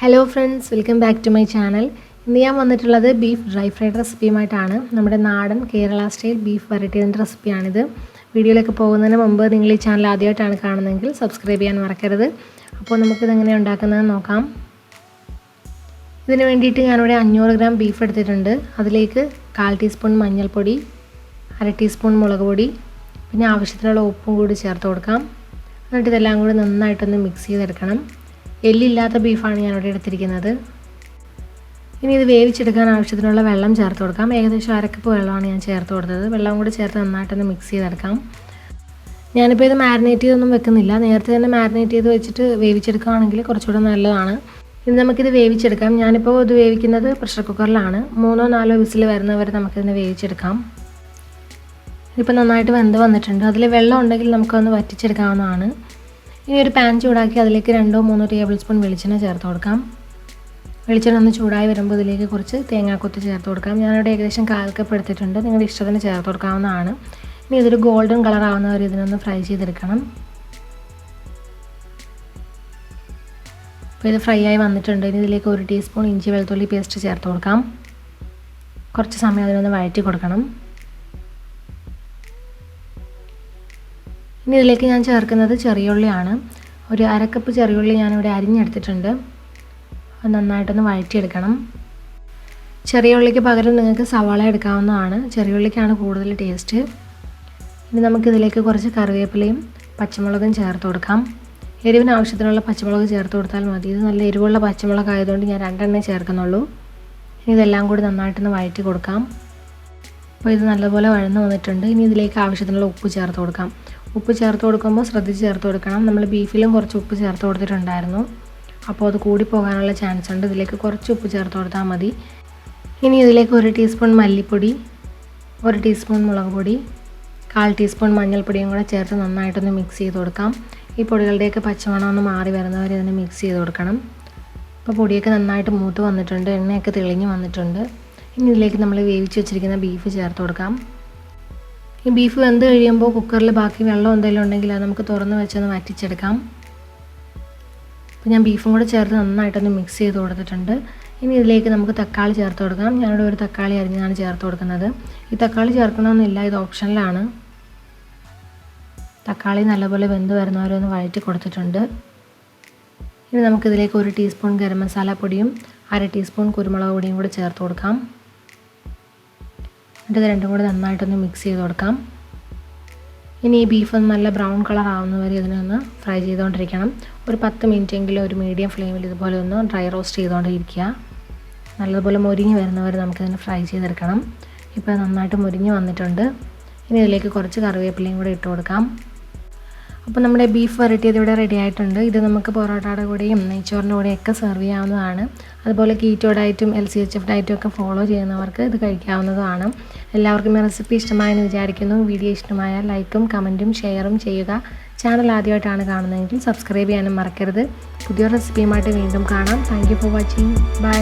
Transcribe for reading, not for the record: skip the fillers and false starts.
Hello friends, welcome back to my channel. ഇന്ന് ഞാൻ വന്നിട്ടുള്ളത് ബീഫ് ഡ്രൈ ഫ്രൈഡ് റെസിപ്പിയുമായിട്ടാണ്. നമ്മുടെ നാടൻ കേരള സ്റ്റൈൽ ബീഫ് വരട്ടിയതിൻ്റെ റെസിപ്പിയാണിത്. വീഡിയോയിലേക്ക് പോകുന്നതിന് മുമ്പ് നിങ്ങൾ ഈ ചാനൽ ആദ്യമായിട്ടാണ് കാണുന്നതെങ്കിൽ സബ്സ്ക്രൈബ് ചെയ്യാൻ മറക്കരുത്. അപ്പോൾ നമുക്കിതെങ്ങനെയാണ് ഉണ്ടാക്കുന്നതെന്ന് നോക്കാം. ഇതിന് വേണ്ടിയിട്ട് ഞാനിവിടെ 500 ഗ്രാം ബീഫ് എടുത്തിട്ടുണ്ട്. അതിലേക്ക് 1/4 ടീസ്പൂൺ മഞ്ഞൾപ്പൊടി, 1/2 ടീസ്പൂൺ മുളക് പൊടി, പിന്നെ ആവശ്യത്തിനുള്ള ഉപ്പും കൂടി ചേർത്ത് കൊടുക്കാം. എന്നിട്ട് ഇതെല്ലാം കൂടി നന്നായിട്ടൊന്ന് മിക്സ് ചെയ്തെടുക്കണം. എല്ലില്ലാത്ത ബീഫാണ് ഞാനിവിടെ എടുത്തിരിക്കുന്നത്. ഇനി ഇത് വേവിച്ചെടുക്കാൻ ആവശ്യത്തിനുള്ള വെള്ളം ചേർത്ത് കൊടുക്കാം. ഏകദേശം 1/2 കപ്പ് വെള്ളമാണ് ഞാൻ ചേർത്ത് കൊടുത്തത്. വെള്ളം കൂടി ചേർത്ത് നന്നായിട്ടൊന്ന് മിക്സ് ചെയ്തെടുക്കാം. ഞാനിപ്പോൾ ഇത് മാരിനേറ്റ് ചെയ്തൊന്നും വെക്കുന്നില്ല. നേരത്തെ തന്നെ മാരിനേറ്റ് ചെയ്ത് വെച്ചിട്ട് വേവിച്ചെടുക്കുകയാണെങ്കിൽ കുറച്ചുകൂടെ നല്ലതാണ്. ഇനി നമുക്കിത് വേവിച്ചെടുക്കാം. ഞാനിപ്പോൾ ഇത് വേവിക്കുന്നത് പ്രഷർ കുക്കറിലാണ്. 3-4 വിസിൽ വരുന്നവരെ നമുക്കിതിനെ വേവിച്ചെടുക്കാം. ഇതിപ്പോൾ നന്നായിട്ട് വെന്ത് വന്നിട്ടുണ്ട്. അതിൽ വെള്ളം ഉണ്ടെങ്കിൽ നമുക്കൊന്ന് വറ്റിച്ചെടുക്കാവുന്നതാണ്. ഇനി ഒരു പാൻ ചൂടാക്കി അതിലേക്ക് 2-3 ടേബിൾ സ്പൂൺ വെളിച്ചെണ്ണ ചേർത്ത് കൊടുക്കാം. വെളിച്ചെണ്ണ ഒന്ന് ചൂടായി വരുമ്പോൾ ഇതിലേക്ക് കുറച്ച് തേങ്ങാക്കൊത്ത് ചേർത്ത് കൊടുക്കാം. ഞാനിവിടെ ഏകദേശം 1/4 കപ്പ് എടുത്തിട്ടുണ്ട്. നിങ്ങളുടെ ഇഷ്ടത്തിന് ചേർത്ത് കൊടുക്കാവുന്നതാണ്. ഇനി ഇതൊരു ഗോൾഡൻ കളർ ആവുന്നവരെ ഇതിനൊന്ന് ഫ്രൈ ചെയ്തെടുക്കണം. അപ്പോൾ ഇത് ഫ്രൈ ആയി വന്നിട്ടുണ്ട്. ഇനി ഇതിലേക്ക് 1 ടീസ്പൂൺ ഇഞ്ചി വെളുത്തുള്ളി പേസ്റ്റ് ചേർത്ത് കൊടുക്കാം. കുറച്ച് സമയം അതിനൊന്ന് വഴറ്റി കൊടുക്കണം. ഇനി ഇതിലേക്ക് ഞാൻ ചേർക്കുന്നത് ചെറിയുള്ളിയാണ്. ഒരു 1/2 കപ്പ് ചെറിയുള്ളി ഞാനിവിടെ അരിഞ്ഞെടുത്തിട്ടുണ്ട്. അത് നന്നായിട്ടൊന്ന് വഴറ്റിയെടുക്കണം. ചെറിയ ഉള്ളിക്ക് പകരം നിങ്ങൾക്ക് സവാള എടുക്കാവുന്നതാണ്. ചെറിയുള്ളിക്കാണ് കൂടുതൽ ടേസ്റ്റ്. ഇനി നമുക്കിതിലേക്ക് കുറച്ച് കറിവേപ്പിലയും പച്ചമുളകും ചേർത്ത് കൊടുക്കാം. എരിവിന് ആവശ്യത്തിനുള്ള പച്ചമുളക് ചേർത്ത് കൊടുത്താൽ മതി. ഇത് നല്ല എരിവുള്ള പച്ചമുളക് ആയതുകൊണ്ട് ഞാൻ 2 എണ്ണേ ചേർക്കുന്നുള്ളൂ. ഇനി ഇതെല്ലാം കൂടി നന്നായിട്ടൊന്ന് വഴറ്റി കൊടുക്കാം. അപ്പോൾ ഇത് നല്ലപോലെ വഴന്ന് വന്നിട്ടുണ്ട്. ഇനി ഇതിലേക്ക് ആവശ്യത്തിനുള്ള ഉപ്പ് ചേർത്ത് കൊടുക്കാം. ഉപ്പ് ചേർത്ത് കൊടുക്കുമ്പോൾ ശ്രദ്ധിച്ച് ചേർത്ത് കൊടുക്കണം. നമ്മൾ ബീഫിലും കുറച്ച് ഉപ്പ് ചേർത്ത് കൊടുത്തിട്ടുണ്ടായിരുന്നു. അപ്പോൾ അത് കൂടി പോകാനുള്ള ചാൻസ് ഉണ്ട്. ഇതിലേക്ക് കുറച്ച് ഉപ്പ് ചേർത്ത് കൊടുത്താൽ മതി. ഇനി ഇതിലേക്ക് 1 ടീസ്പൂൺ മല്ലിപ്പൊടി, 1 ടീസ്പൂൺ മുളക് പൊടി, 1/4 ടീസ്പൂൺ മഞ്ഞൾപ്പൊടിയും കൂടെ ചേർത്ത് നന്നായിട്ടൊന്ന് മിക്സ് ചെയ്ത് കൊടുക്കാം. ഈ പൊടികളുടെയൊക്കെ പച്ചമണം ഒന്ന് മാറി വരുന്നവരെ ഇതിനെ മിക്സ് ചെയ്ത് കൊടുക്കണം. അപ്പോൾ പൊടിയൊക്കെ നന്നായിട്ട് മൂത്ത് വന്നിട്ടുണ്ട്. എണ്ണയൊക്കെ തെളിഞ്ഞ് വന്നിട്ടുണ്ട്. ഇനി ഇതിലേക്ക് നമ്മൾ വേവിച്ച് വെച്ചിരിക്കുന്ന ബീഫ് ചേർത്ത് കൊടുക്കാം. ഈ ബീഫ് വെന്ത് കഴിയുമ്പോൾ കുക്കറിൽ ബാക്കി വെള്ളം എന്തെങ്കിലും ഉണ്ടെങ്കിൽ അത് നമുക്ക് തുറന്ന് വെച്ചൊന്ന് വറ്റിച്ചെടുക്കാം. അപ്പോൾ ഞാൻ ബീഫും കൂടെ ചേർത്ത് നന്നായിട്ടൊന്ന് മിക്സ് ചെയ്ത് കൊടുത്തിട്ടുണ്ട്. ഇനി ഇതിലേക്ക് നമുക്ക് തക്കാളി ചേർത്ത് കൊടുക്കാം. ഞാനിവിടെ ഒരു തക്കാളി അരിഞ്ഞാണ് ചേർത്ത് കൊടുക്കുന്നത്. ഈ തക്കാളി ചേർക്കണമെന്നില്ല, ഇത് ഓപ്ഷനിലാണ്. തക്കാളി നല്ലപോലെ വെന്ത് വരുന്നവരെ ഒന്ന് വഴറ്റി കൊടുത്തിട്ടുണ്ട്. ഇനി നമുക്കിതിലേക്ക് 1 ടീസ്പൂൺ ഗരം മസാല പൊടിയും 1/2 ടീസ്പൂൺ കുരുമുളക് പൊടിയും കൂടി ചേർത്ത് കൊടുക്കാം. എന്നിട്ട് ഇത് രണ്ടും കൂടി നന്നായിട്ടൊന്ന് മിക്സ് ചെയ്ത് കൊടുക്കാം. ഇനി ഈ ബീഫ് ഒന്ന് നല്ല ബ്രൗൺ കളർ ആവുന്നവരെ ഇതിനൊന്ന് ഫ്രൈ ചെയ്തുകൊണ്ടിരിക്കണം. ഒരു 10 മിനിറ്റെങ്കിലും ഒരു മീഡിയം ഫ്ലെയിമിൽ ഇതുപോലെ ഒന്ന് ഡ്രൈ റോസ്റ്റ് ചെയ്തുകൊണ്ടിരിക്കുക. നല്ലതുപോലെ മൊരിഞ്ഞ് വരുന്നവരെ നമുക്കിതിന് ഫ്രൈ ചെയ്തെടുക്കണം. ഇപ്പോൾ നന്നായിട്ട് മൊരിഞ്ഞ് വന്നിട്ടുണ്ട്. ഇനി ഇതിലേക്ക് കുറച്ച് കറിവേപ്പിലയും കൂടി ഇട്ട് കൊടുക്കാം. അപ്പോൾ നമ്മുടെ ബീഫ് വരട്ടിയത് ഇവിടെ റെഡി ആയിട്ടുണ്ട്. ഇത് നമുക്ക് പൊറോട്ടയുടെ കൂടെയും നെയ്ച്ചോറിൻ്റെ കൂടെയൊക്കെ സെർവ് ചെയ്യാവുന്നതാണ്. അതുപോലെ കീറ്റോ ഡയറ്റും LCHF ഡയറ്റും ഒക്കെ ഫോളോ ചെയ്യുന്നവർക്ക് ഇത് കഴിക്കാവുന്നതാണ്. എല്ലാവർക്കും ഈ റെസിപ്പി ഇഷ്ടമായെന്ന് വിചാരിക്കുന്നു. വീഡിയോ ഇഷ്ടമായാൽ ലൈക്കും കമൻറ്റും ഷെയറും ചെയ്യുക. ചാനൽ ആദ്യമായിട്ടാണ് കാണുന്നതെങ്കിൽ സബ്സ്ക്രൈബ് ചെയ്യാനും മറക്കരുത്. പുതിയ റെസിപ്പിയുമായിട്ട് വീണ്ടും കാണാം. Thank you for watching. By.